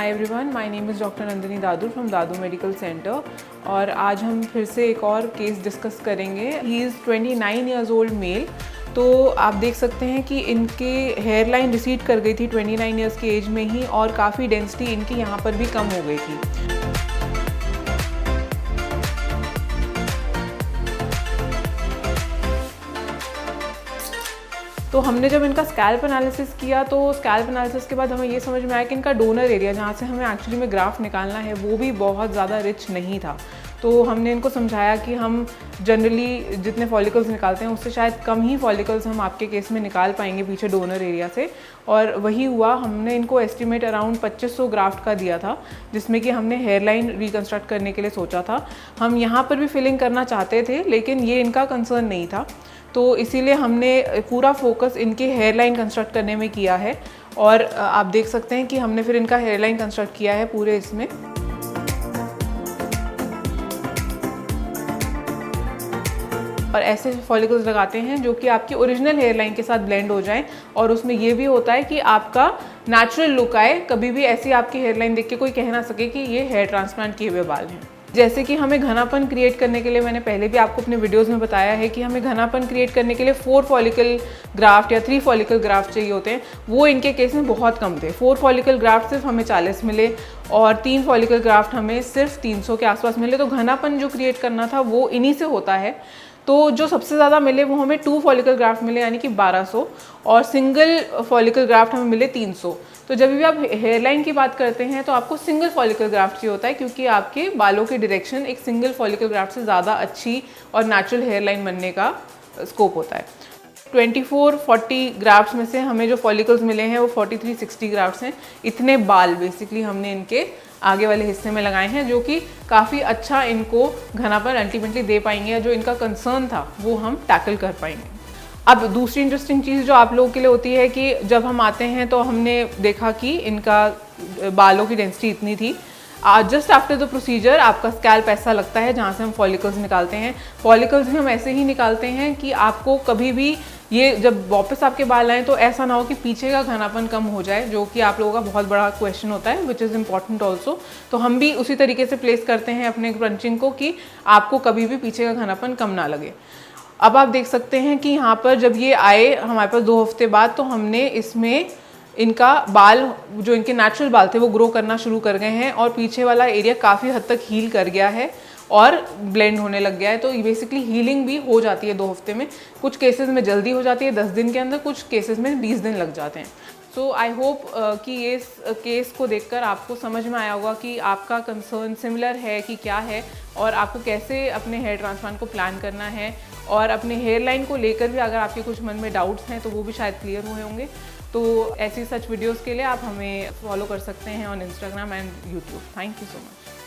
Hi everyone, my name is doctor Nandini Dadu from Dadu medical centre. और आज हम फिर से एक और केस डिस्कस करेंगे। He is 29 years old mail. तो आप देख सकते हैं कि इनके हेयर लाइन रिसीड कर गई थी 29 ईयर्स की एज में ही, और काफ़ी डेंसिटी इनकी यहाँ पर भी कम हो गई थी। तो हमने जब इनका स्कैल्प एनालिसिस किया तो स्कैल्प एनालिसिस के बाद हमें ये समझ में आया कि इनका डोनर एरिया जहाँ से हमें एक्चुअली में ग्राफ्ट निकालना है वो भी बहुत ज़्यादा रिच नहीं था। तो हमने इनको समझाया कि हम जनरली जितने फॉलिकल्स निकालते हैं उससे शायद कम ही फॉलिकल्स हम आपके केस में निकाल पाएंगे पीछे डोनर एरिया से, और वही हुआ। हमने इनको एस्टिमेट अराउंड 2500 ग्राफ्ट का दिया था, जिसमें कि हमने हेयर लाइन रिकन्स्ट्रक्ट करने के लिए सोचा था। हम यहाँ पर भी फिलिंग करना चाहते थे, लेकिन ये इनका कंसर्न नहीं था, तो इसीलिए हमने पूरा फोकस इनके हेयर लाइन कंस्ट्रक्ट करने में किया है। और आप देख सकते हैं कि हमने फिर इनका हेयर लाइन कंस्ट्रक्ट किया है पूरे इसमें। और ऐसे फॉलिकल्स लगाते हैं जो कि आपकी ओरिजिनल हेयर लाइन के साथ ब्लेंड हो जाएं, और उसमें ये भी होता है कि आपका नेचुरल लुक आए। कभी भी ऐसी आपकी हेयर लाइन देख के कोई कह ना सके कि ये हेयर ट्रांसप्लांट किए हुए बाल हैं। जैसे कि हमें घनापन क्रिएट करने के लिए, मैंने पहले भी आपको अपने वीडियोस में बताया है कि हमें घनापन क्रिएट करने के लिए 4 फॉलिकल ग्राफ्ट या 3 फॉलिकल ग्राफ्ट चाहिए होते हैं। वो इनके केस में बहुत कम थे। 4 फॉलिकल ग्राफ्ट सिर्फ हमें 40 मिले और 3 फॉलिकल ग्राफ्ट हमें सिर्फ 300 के आसपास मिले। तो घनापन जो क्रिएट करना था वो इन्हीं से होता है। तो जो सबसे ज़्यादा मिले वो हमें 2 फॉलिकल ग्राफ्ट मिले, यानी कि 1200, और सिंगल फॉलिकल ग्राफ्ट हमें मिले 300। तो जब भी आप हेयर लाइन की बात करते हैं तो आपको सिंगल फॉलिकल ग्राफ्ट चाहिए होता है, क्योंकि आपके बालों की डायरेक्शन एक सिंगल फॉलिकल ग्राफ्ट से ज़्यादा अच्छी और नेचुरल हेयर लाइन बनने का स्कोप होता है। 24-40 ग्राफ्ट्स में से हमें जो फॉलिकल्स मिले हैं वो 43-60 ग्राफ्ट्स हैं। इतने बाल बेसिकली हमने इनके आगे वाले हिस्से में लगाए हैं, जो कि काफ़ी अच्छा इनको घनापन अल्टीमेटली दे पाएंगे। जो इनका कंसर्न था वो हम टैकल कर पाएंगे। अब दूसरी इंटरेस्टिंग चीज़ जो आप लोगों के लिए होती है कि जब हम आते हैं तो हमने देखा कि इनका बालों की डेंसिटी इतनी थी। जस्ट आफ्टर द प्रोसीजर आपका स्कैल्प ऐसा लगता है जहाँ से हम फॉलिकल्स निकालते हैं। फॉलिकल्स भी हम ऐसे ही निकालते हैं कि आपको कभी भी ये जब वापस आपके बाल आएँ तो ऐसा ना हो कि पीछे का घनापन कम हो जाए, जो कि आप लोगों का बहुत बड़ा क्वेश्चन होता है, विच इज़ इम्पॉर्टेंट ऑल्सो। तो हम भी उसी तरीके से प्लेस करते हैं अपने क्रंचिंग को कि आपको कभी भी पीछे का घनापन कम ना लगे। अब आप देख सकते हैं कि यहाँ पर जब ये आए हमारे पास 2 हफ्ते बाद, तो हमने इसमें इनका बाल, जो इनके नेचुरल बाल थे, वो ग्रो करना शुरू कर गए हैं, और पीछे वाला एरिया काफ़ी हद तक हील कर गया है और ब्लेंड होने लग गया है। तो बेसिकली हीलिंग भी हो जाती है 2 हफ्ते में। कुछ केसेस में जल्दी हो जाती है 10 दिन के अंदर, कुछ केसेस में 20 दिन लग जाते हैं। सो आई होप कि इस केस को देखकर आपको समझ में आया होगा कि आपका कंसर्न सिमिलर है कि क्या है, और आपको कैसे अपने हेयर ट्रांसप्लांट को प्लान करना है। और अपने हेयर लाइन को लेकर भी अगर आपके कुछ मन में डाउट्स हैं तो वो भी शायद क्लियर हुए होंगे। तो ऐसी सच वीडियोज़ के लिए आप हमें फॉलो कर सकते हैं on Instagram and YouTube. Thank you so much.